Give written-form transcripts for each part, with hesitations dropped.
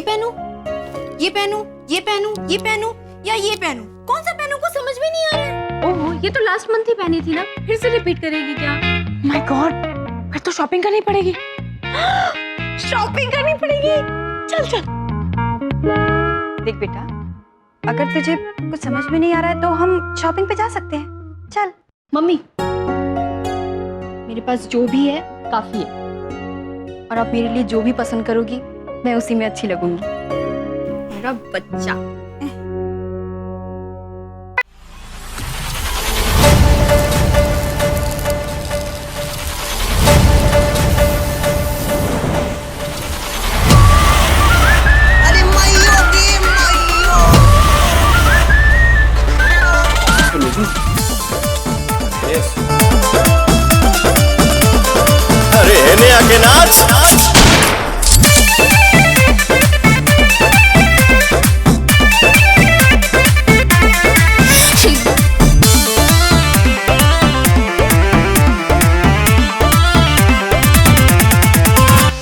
पहनूं, ये पहनूं, ये पहनूं, ये पहनूं या ये पहनूं? कौन सा पहनूं को समझ में नहीं आ रहा है। ओहो, ये तो लास्ट मंथ ही पहनी थी ना, फिर से रिपीट करेगी क्या? माय गॉड, फिर तो शॉपिंग करनी पड़ेगी। शॉपिंग करनी पड़ेगी। चल चल। देख बेटा, अगर तुझे कुछ समझ में नहीं आ रहा है तो हम शॉपिंग पे जा सकते हैं। चल। मम्मी, मेरे पास जो भी है काफी है, और आप मेरे लिए जो भी पसंद करोगी मैं उसी में अच्छी लगूंगी। मेरा बच्चा। अरे हेने आके नाच नाच।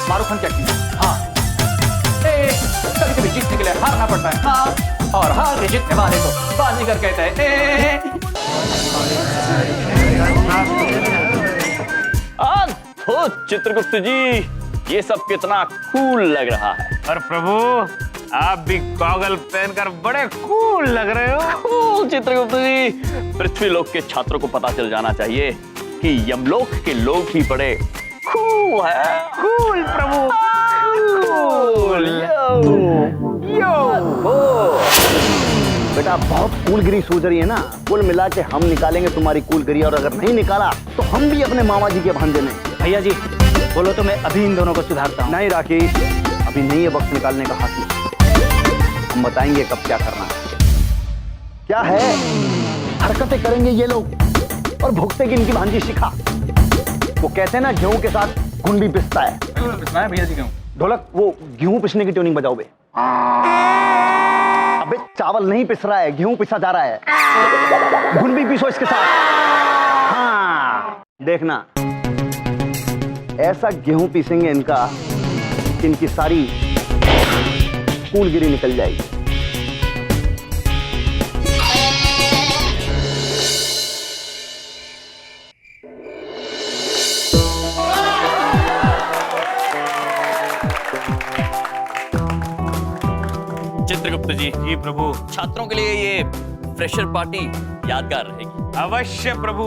मारूफ खान क्या किया? हाँ, कभी कभी जीतने के लिए हारना पड़ता है। हाँ, और हार के जीतने वाले को बाजीगर कहते हैं। ओ चित्रगुप्त जी, ये सब कितना कूल लग रहा है। और प्रभु, आप भी गॉगल पहनकर बड़े कूल लग रहे हो। चित्रगुप्त जी, पृथ्वी लोक के छात्रों को पता चल जाना चाहिए कि यमलोक के लोग भी बड़े कूल है। कूल प्रभु, कूल। बेटा बहुत कूलगिरी सूझ रही है ना। कुल मिला के हम निकालेंगे तुम्हारी कूलगिरी, और अगर नहीं निकाला तो हम भी अपने मामा जी के भांजे में। भैया जी बोलो तो मैं अभी इन दोनों को सुधारता हूँ। नहीं राकेश, अभी नहीं है वक्त निकालने का हाथ। हम बताएंगे कब क्या करना है। क्या है, हरकतें करेंगे ये लोग और भुगतेगी इनकी भांजी शिखा। वो कहते हैं ना, गेहूं के साथ घुन भी पिसता है। भैया जी क्यों? ढोलक, वो गेहूं पिसने की ट्यूनिंग बजाओ बे। अबे चावल नहीं पिस रहा है, गेहूं पिसा जा रहा है। घुन भी पिसो इसके साथ। हाँ देखना, ऐसा गेहूं पीसेंगे इनका कि इनकी सारी कूलगिरी निकल जाएगी। चित्रगुप्त जी, जी प्रभु। छात्रों के लिए ये फ्रेशर पार्टी यादगार रहेगी। अवश्य प्रभु।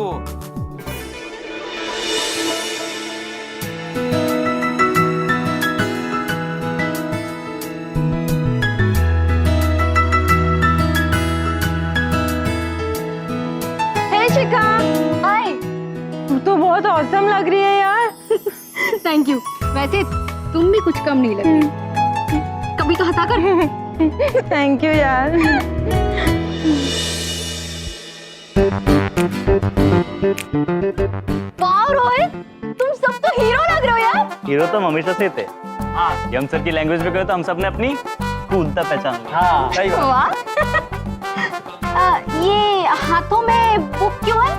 हे शिखा, हाय। तू तो बहुत औसम लग रही है यार। Thank you. वैसे तुम भी कुछ कम नहीं लग रही। कभी तो हंसा कर। थैंक यू यार। वाह रोहित, तुम सब तो हीरो लग रहे हो यार। हीरो तो हम हमेशा से थे। हाँ, यम सर की लैंग्वेज में कहो तो हम सब ने अपनी कूलता पहचान ली। हाँ सही बात। वाह। ये हाथों में बुक क्यों है?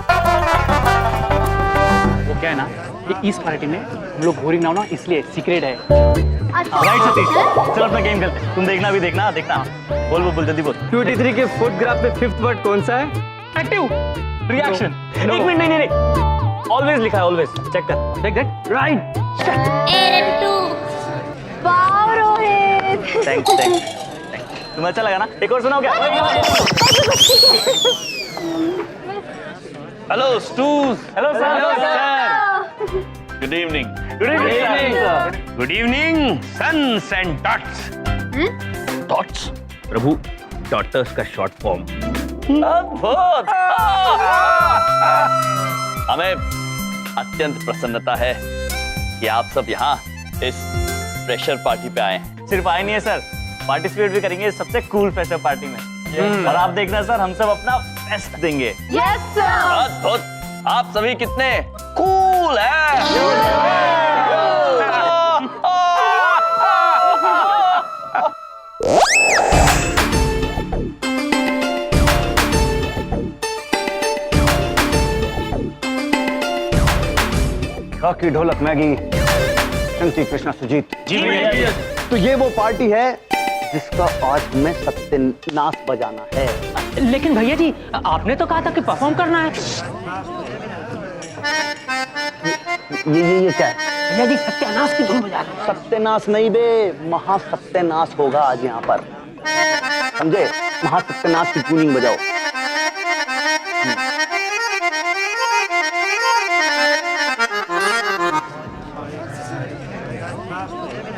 वो क्या है ना, ये इस पार्टी में हम लोग घोरी ना इसलिए सीक्रेट है। अच्छा। राइट सतीश, चल अपना गेम खेलते हैं। तुम देखना भी देखना बोल बोल जल्दी बोल। 23 के फोटोग्राफ में फिफ्थ वर्ड कौन सा है? Active reaction. एक मिनट, नहीं ऑलवेज लिखा है, ऑलवेज चेक कर। देख राइट। वाह रोहित। थैंक्स। तुम्हें अच्छा लगा ना? एक और सुनाओ क्या? Hello stooge. Hello sir. Good evening. Good evening sons and dots. Dots? प्रभु, डॉटर्स का शॉर्ट फॉर्म। अद्भुत। हमें अत्यंत प्रसन्नता है कि आप सब यहाँ इस फ्रेशर पार्टी पे आए हैं। सिर्फ आए नहीं है सर, पार्टिसिपेट भी करेंगे सबसे कूल फ्रेशर पार्टी में। और आप देखना सर, हम सब अपना बेस्ट देंगे। Yes sir. अद्भुत। आप सभी कितने कूल हैं। रॉकी, ढोलक, मैगी, शंकी, कृष्णा, सुजीत। जी भैया। तो ये वो पार्टी है जिसका आज हमें सत्यानाश बजाना है। लेकिन भैया जी, आपने तो कहा था कि परफॉर्म करना है। ये क्या है? भैया जी, सत्यानाश की धुन बजा रहे हैं। सत्यानाश नहीं बे, महासत्यानाश होगा आज यहाँ पर, समझे? महासत्यानाश की ट्यूनिंग बजाओ।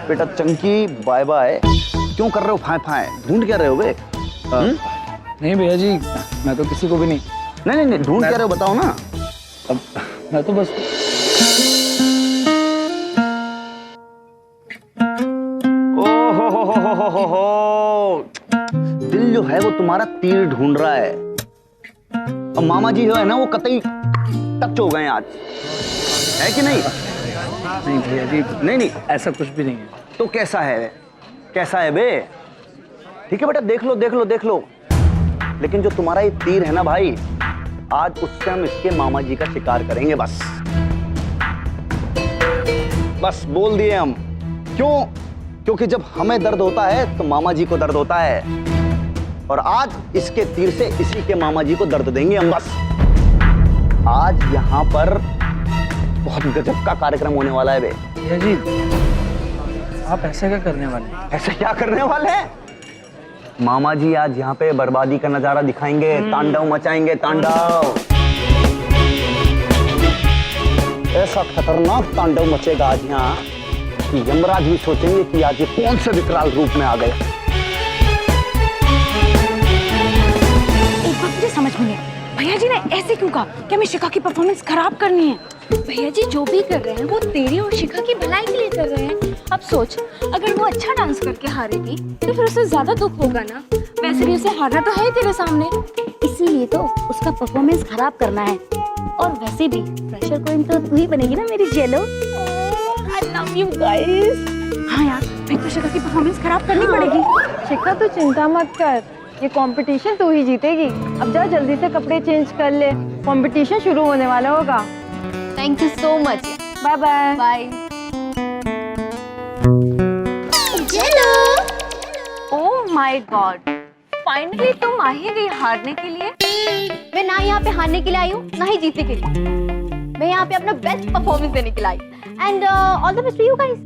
बेटा चंकी, बाय बाय। क्यों कर रहे हो फाय फाय? ढूंढ क्या रहे हो बे? नहीं भैया जी, मैं तो किसी को भी नहीं। नहीं ढूंढ क्या रहे हो बताओ ना। अब मैं तो बस हो। दिल जो है वो तुम्हारा तीर ढूंढ रहा है, और मामा जी जो है ना वो कतई टच हो गए आज, है कि नहीं? नहीं भैया जी, नहीं ऐसा कुछ भी नहीं है। तो कैसा है? कैसा है बे? ठीक है बेटा, देख लो। लेकिन जो तुम्हारा ये तीर है ना भाई, आज उससे हम इसके मामा जी का शिकार करेंगे। बस बोल दिए हम। क्यों? क्योंकि जब हमें दर्द होता है तो मामा जी को दर्द होता है, और आज इसके तीर से इसी के मामा जी को दर्द देंगे हम। बस आज यहाँ पर बहुत गजब का कार्यक्रम होने वाला है बे। भैया जी, आप ऐसा क्या करने वाले हैं? ऐसा क्या करने वाले हैं? मामा जी आज यहाँ पे बर्बादी का नजारा दिखाएंगे, तांडव मचाएंगे, तांडव। ऐसा खतरनाक तांडव मचेगा आज यहाँ कि यमराज भी सोचेंगे कि आज ये कौन से विकराल रूप में आ गए। एक बात मुझे समझ में नहीं आई, भैया जी ने ऐसे क्यों कहा कि हमें शिखा की परफॉर्मेंस खराब करनी है? भैया जी जो भी कर रहे हैं वो तेरी और शिखा की भलाई के लिए कर रहे हैं। अब सोच, अगर वो अच्छा डांस करके हारेगी तो फिर उसे ज्यादा दुख होगा ना। वैसे भी उसे हारना तो है ही तेरे सामने, इसीलिए तो उसका परफॉर्मेंस खराब करना है। और वैसे भी प्रेशर क्वीन तो तू ही बनेगी ना मेरी जेलो। I love you guys. हाँ यार, फिर तो शिखा की परफॉर्मेंस खराब करनी पड़ेगी। शिखा तू चिंता मत कर, ये कंपटीशन तू ही जीतेगी। अब जा जल्दी से कपड़े चेंज कर ले, कंपटीशन शुरू होने वाला होगा। Thank you so much. Bye bye. Bye. जेलो। ओह माय गॉड, फाइनली तुम आ ही गई हारने के लिए। मैं ना यहाँ पे हारने के लिए आई हूँ, ना ही जीतने के लिए। मैं यहाँ पे अपना बेस्ट परफॉर्मेंस देने के लिए आई। And all the best to you guys.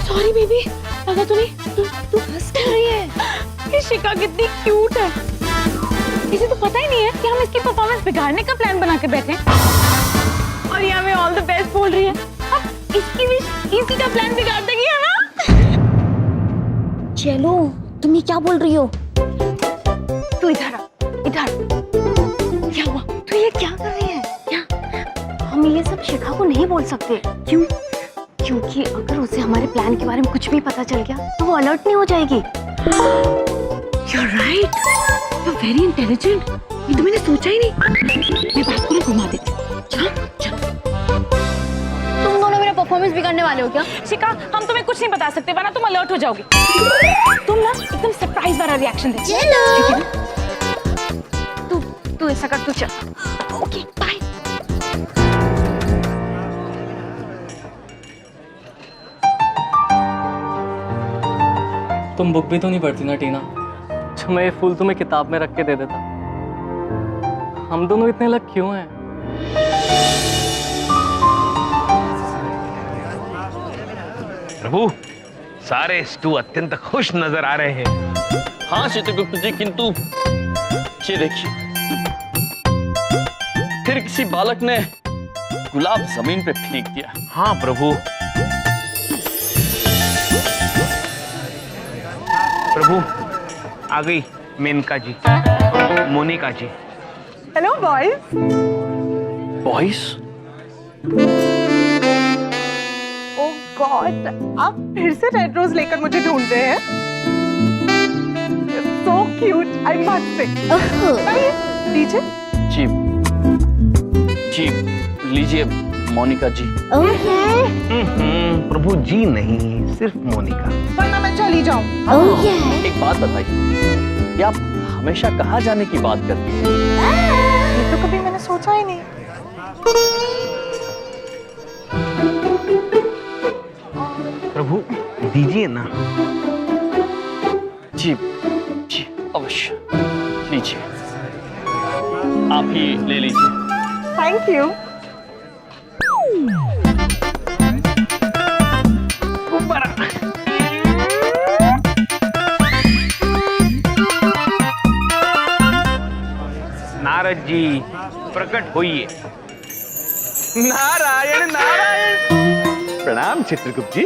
Sorry baby, लगा तू हंस रही है। ये शिखा कितनी क्यूट है, इसे तो पता ही नहीं है कि हम इसकी परफॉर्मेंस बिगाड़ने का प्लान बना के बैठे हैं। और ये हमें ऑल द बेस्ट बोल रही है। अब इसकी भी इसी का प्लान बिगाड़ देगी, है ना? चलो, तुम ये क्या बोल रही हो? तू इधर आ, इधर। क्या हुआ? तू ये क्या कर रही है? क्या? हम ये सब शिखा को नहीं बोल सकते। क्यों? क्योंकि अगर उसे हमारे प्लान के बारे में कुछ भी पता चल गया तो वो अलर्ट नहीं हो जाएगी। You're right. You're very intelligent. ये तो मैंने सोचा ही नहीं। मैं बात को घुमा देती हूँ। चल। तुम दोनों मेरा परफॉर्मेंस बिगाड़ने वाले हो क्या? शिखा, हम तुम्हें कुछ नहीं बता सकते वरना तुम अलर्ट हो जाओगी। तुम ना एकदम सरप्राइज वाला रिएक्शन दे। चलो। तू ऐसा कर, तू चल। Okay, bye. तुम बुक भी तो नहीं पढ़ती ना टीना, जो मैं ये फूल तुम्हें किताब में रख के दे देता। हम दोनों इतने अलग क्यों हैं? प्रभु, सारे स्टू अत्यंत खुश नजर आ रहे हैं। हाँ चित्रगुप्त जी, किंतु ये देखिए, फिर किसी बालक ने गुलाब जमीन पे फेंक दिया। हाँ प्रभु। प्रभु, आ गई Menaka ji, Monika ji. Hello boys. Boys? Oh God, आप फिर से रेड रोज लेकर मुझे ढूंढ रहे हैं? So cute, I must say. लीजिए। जी लीजिए मोनिका जी। प्रभु जी नहीं, सिर्फ मोनिका। वरना मैं चली जाऊं। एक बात बताइए, क्या आप हमेशा कहाँ जाने की बात करती हैं? ये तो कभी मैंने सोचा ही नहीं। प्रभु दीजिए ना। जी जी अवश्य लीजिए, आप ही ले लीजिए। Thank you. नारद जी प्रकट होइए। नारायण नारायण। प्रणाम चित्रगुप्त जी।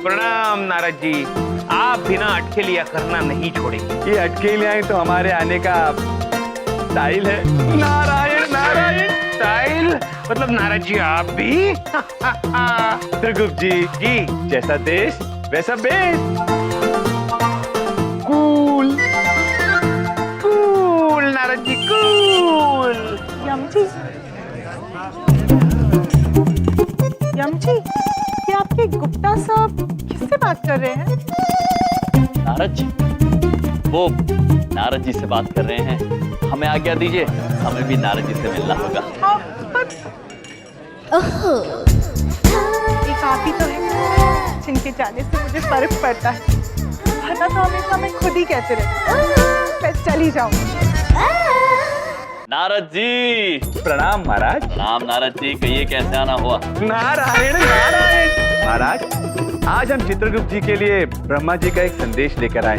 प्रणाम नारद जी, आप बिना अटकेलियां करना नहीं छोड़ेंगे। ये अटकेलियां तो हमारे आने का स्टाइल है। नारायण नारायण। स्टाइल मतलब नारद जी आप भी? चित्रगुप्त जी जी जैसा देश वैसा base. Cool cool Narad ji cool. यमजी, यमजी, ये आपके गुप्ता साहब किससे बात कर रहे हैं? नारद जी, वो नारद जी से बात कर रहे हैं। हमें आज्ञा दीजिए, हमें भी नारद जी से मिलना होगा। एक आप ही तो है जिनके जाने से मुझे फर्क पड़ता है, वरना तो हमेशा मैं खुद ही कहते रहती। मैं चली जाऊँ। नारद जी प्रणाम महाराज। प्रणाम नारद जी, कहिए कैसे आना हुआ? नारायण नारायण। महाराज आज हम चित्रगुप्त जी के लिए ब्रह्मा जी का एक संदेश लेकर आए।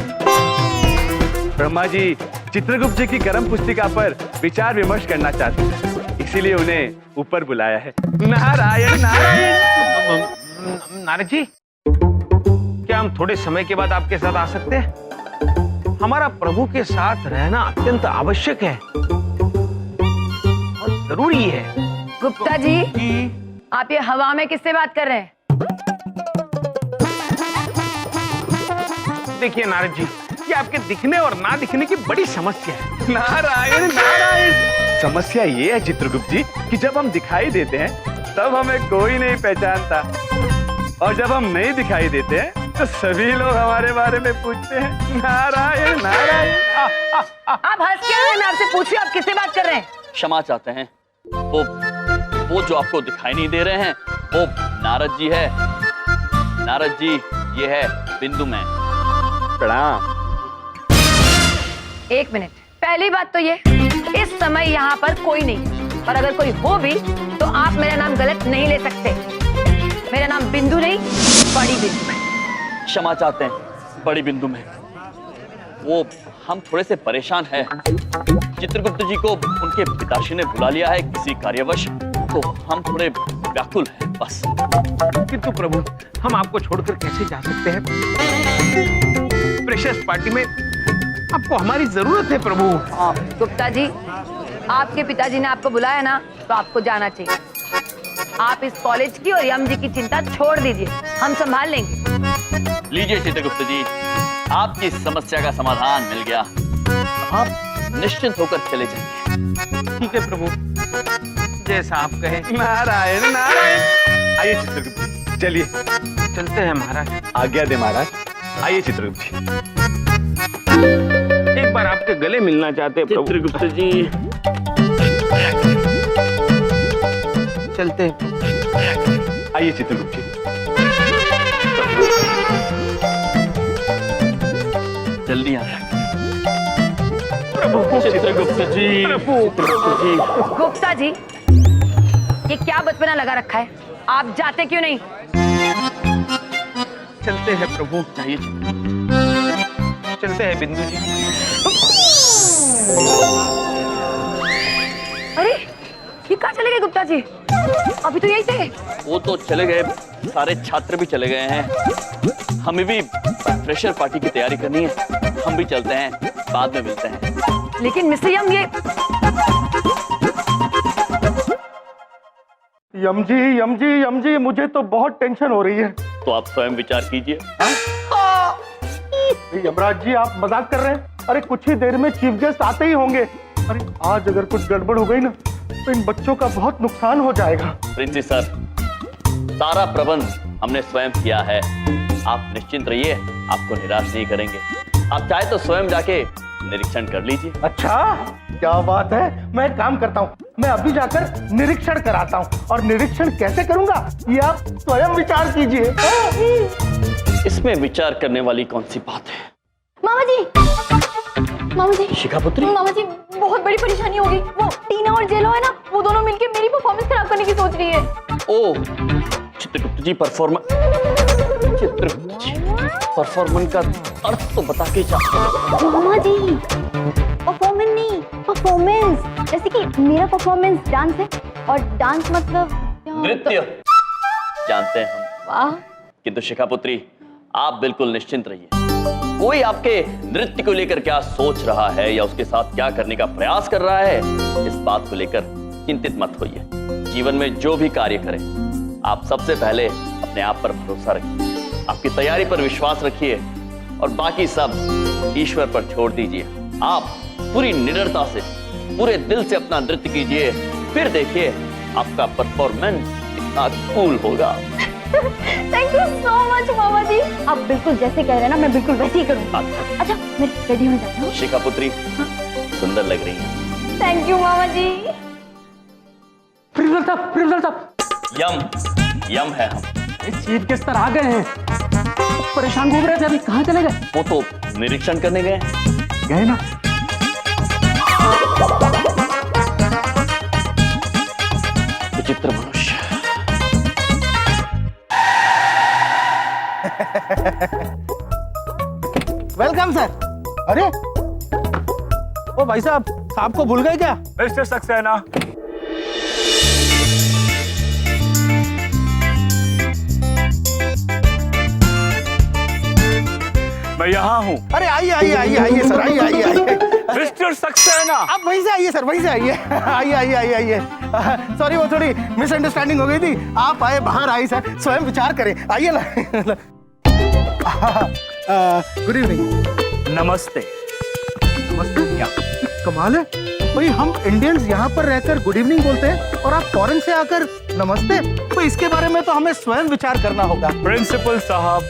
ब्रह्मा जी चित्रगुप्त जी की कर्म पुस्तिका पर विचार विमर्श करना चाहते हैं, इसीलिए उन्हें ऊपर बुलाया है। नारायण नारायण। नारद जी, क्या हम थोड़े समय के बाद आपके साथ आ सकते हैं? हमारा प्रभु के साथ रहना अत्यंत आवश्यक है और जरूरी है। गुप्ता जी, आप ये हवा में किससे बात कर रहे हैं? देखिए नारद जी, ये आपके दिखने और ना दिखने की बड़ी समस्या है। नारायण नारायण। समस्या ये है चित्रगुप्त जी कि जब हम दिखाई देते हैं तब हमें कोई नहीं पहचानता, और जब हम नहीं दिखाई देते हैं तो सभी लोग हमारे बारे में पूछते हैं। नारायण नारायण। आप हंस क्या रहे हैं? मैं आपसे पूछ रही हूँ, आप किससे बात कर रहे हैं? क्षमा चाहते हैं, वो जो आपको दिखाई नहीं दे रहे हैं वो नारद जी है। नारद जी ये है बिंदु में। प्रणाम। एक मिनट, पहली बात तो ये, इस समय यहाँ पर कोई नहीं, और अगर कोई हो भी तो आप मेरा नाम गलत नहीं ले सकते। मेरा नाम बिंदु नहीं, बड़ी बिंदु है। क्षमा चाहते हैं, बड़ी बिंदु में। वो हम थोड़े से परेशान हैं। चित्रगुप्त जी को उनके पिताश्री ने बुला लिया है किसी कार्यवश, तो हम थोड़े व्याकुल हैं बस। किंतु प्रभु, हम आपको छोड़कर कैसे जा सकते हैं? प्रेशियस पार्टी में आपको हमारी जरूरत है प्रभु। गुप्ता जी, आपके पिताजी ने आपको बुलाया ना, तो आपको जाना चाहिए। आप इस कॉलेज की और यम जी की चिंता छोड़ दीजिए, हम संभाल लेंगे। लीजिए चित्रगुप्त जी, आपकी समस्या का समाधान मिल गया। आप निश्चिंत होकर चले जाइए। ठीक है प्रभु, जैसा आप कहें। नारायण नारायण। आइए चित्रगुप्त जी, चलिए चलते हैं महाराज। आज्ञा दे महाराज। आइए चित्रगुप्त जी। एक बार आपके गले मिलना चाहते हैं प्रभु। चित्रगुप्त जी चलते हैं। आइए चित्रगुप्त जी। जल्दी आ चित्रगुप्त जी। गुप्ता जी, ये क्या बचपना लगा रखा है? आप जाते क्यों नहीं? चलते हैं प्रभु। चाहिए चलते हैं बिंदु जी। अरे, ये कहाँ चले गए गुप्ता जी? अभी तो यही थे। वो तो चले गए, सारे छात्र भी चले गए हैं। हमें भी फ्रेशर पार्टी की तैयारी करनी है, हम भी चलते हैं, बाद में मिलते हैं। लेकिन मिस्टर यम, ये यम जी मुझे तो बहुत टेंशन हो रही है। तो आप स्वयं विचार कीजिए। यमराज जी आप मजाक कर रहे हैं? अरे कुछ ही देर में चीफ गेस्ट आते ही होंगे। अरे आज अगर कुछ गड़बड़ हो गई ना तो इन बच्चों का बहुत नुकसान हो जाएगा। प्रिंसी सर, सारा प्रबंध हमने स्वयं किया है, आप निश्चिंत रहिए, आपको निराश नहीं करेंगे। आप चाहे तो स्वयं जाके निरीक्षण कर लीजिए। अच्छा क्या बात है, मैं एक काम करता हूँ, मैं अभी जाकर निरीक्षण कराता हूँ, और निरीक्षण कैसे करूंगा ये आप स्वयं विचार कीजिए। इसमें विचार करने वाली कौन सी बात है? मामा जी शिखा पुत्री, मामा जी बहुत बड़ी परेशानी होगी। वो टीना और जेलो है ना, वो दोनों मिलके मेरी परफॉर्मेंस खराब करने की सोच रही है। ओ चित्रगुप्त जी, परफॉर्मेंस का अर्थ तो बता के जा। मामा जी परफॉर्मेंस नहीं, परफॉर्मेंस, जैसे कि मेरा परफॉर्मेंस डांस है और डांस मतलब नृत्य जानते हैं हम। वाह। किंतु शिखा पुत्री, आप बिल्कुल निश्चिंत रहिए। कोई आपके नृत्य को लेकर क्या सोच रहा है या उसके साथ क्या करने का प्रयास कर रहा है, इस बात को लेकर चिंतित मत होइए। जीवन में जो भी कार्य करें, आप सबसे पहले अपने आप पर भरोसा रखिए, आपकी तैयारी पर विश्वास रखिए और बाकी सब ईश्वर पर छोड़ दीजिए। आप पूरी निडरता से, पूरे दिल से अपना नृत्य कीजिए, फिर देखिए आपका परफॉर्मेंस कितना कूल होगा। थैंक यू सो मच मामा जी, आप बिल्कुल जैसे कह रहे हैं ना, मैं बिल्कुल वैसे ही करूँगी। अच्छा मैं रेडी होने जाती हूँ। शिखा पुत्री, सुंदर लग रही है। थैंक यू मामा जी। प्रिंसिपल साहब यम है हम। चीफ गेस्ट सर आ गए हैं, परेशान घूम रहे थे, अभी कहाँ चले गए? वो तो निरीक्षण करने गए ना। विचित्र मनुष्य। Welcome sir. अरे ओ भाई साहब को भूल गए क्या? मिस्टर सक्सेना, मैं यहाँ हूँ। अरे आइए सर, आइए। मिस्टर सक्सेना, आप वहीं से आइए सर, वहीं से आइए। सॉरी, वो थोड़ी मिसअंडरस्टैंडिंग हो गई थी। आप आए, बाहर आई सर, स्वयं विचार करें। आइए ना। Good evening. नमस्ते। कमाल है भाई, हम इंडियंस यहाँ पर रहकर गुड इवनिंग बोलते हैं और आप फॉरेन से आकर नमस्ते। तो इसके बारे में तो हमें स्वयं विचार करना होगा। प्रिंसिपल साहब,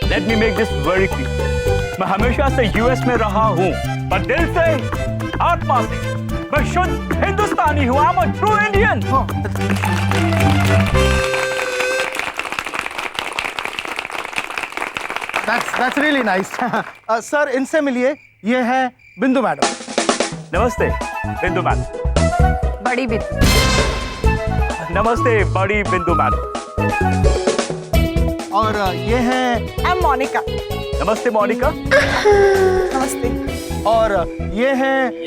let me make this very clear. मैं हमेशा से यूएस में रहा हूँ, पर दिल से, आत्मा से मैं शुद्ध हिंदुस्तानी हूँ। I am a true Indian. That's really nice. Sir इनसे मिलिए, ये है बिंदु मैडम। नमस्ते बिंदु मैडम। बड़ी बिंदु। नमस्ते बड़ी बिंदु मैडम। और ये है मोनिका। नमस्ते मोनिका। नमस्ते। और ये है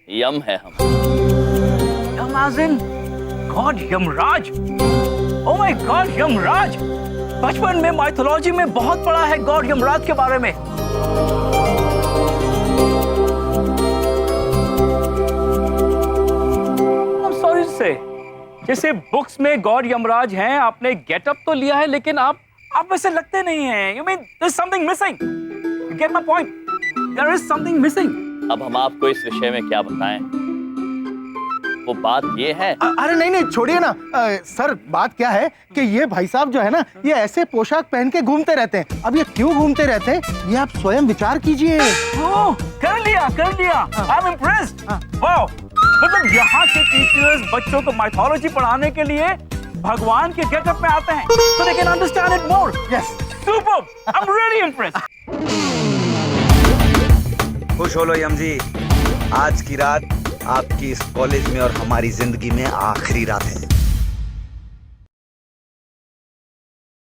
यम है हम। Yama god Yamraj. Oh my God Yamraj. बचपन में माइथोलॉजी में बहुत पढ़ा है गॉड यमराज के बारे में। सॉरी से, जैसे बुक्स में गॉड यमराज हैं, आपने गेटअप तो लिया है लेकिन आप वैसे लगते नहीं हैं। You mean there is something missing. You get my point? There is something missing. अब हम आपको इस विषय में क्या बताएं? वो बात ये है। अरे नहीं छोड़िए ना। सर बात क्या है कि ये भाई साहब जो है ना, ये ऐसे पोशाक पहन के घूमते रहते हैं। अब ये क्यों घूमते रहते हैं, ये आप स्वयं विचार कीजिए। कर लिया। I am impressed. वाओ, मतलब यहाँ के टीचर्स बच्चों को माइथोलॉजी पढ़ाने के लिए भगवान के गेटअप में आते हैं, so they can understand it more. Yes. Superb. I'm really impressed. खुश हो लो यम जी, आज की रात आपकी इस कॉलेज में और हमारी जिंदगी में आखिरी रात है।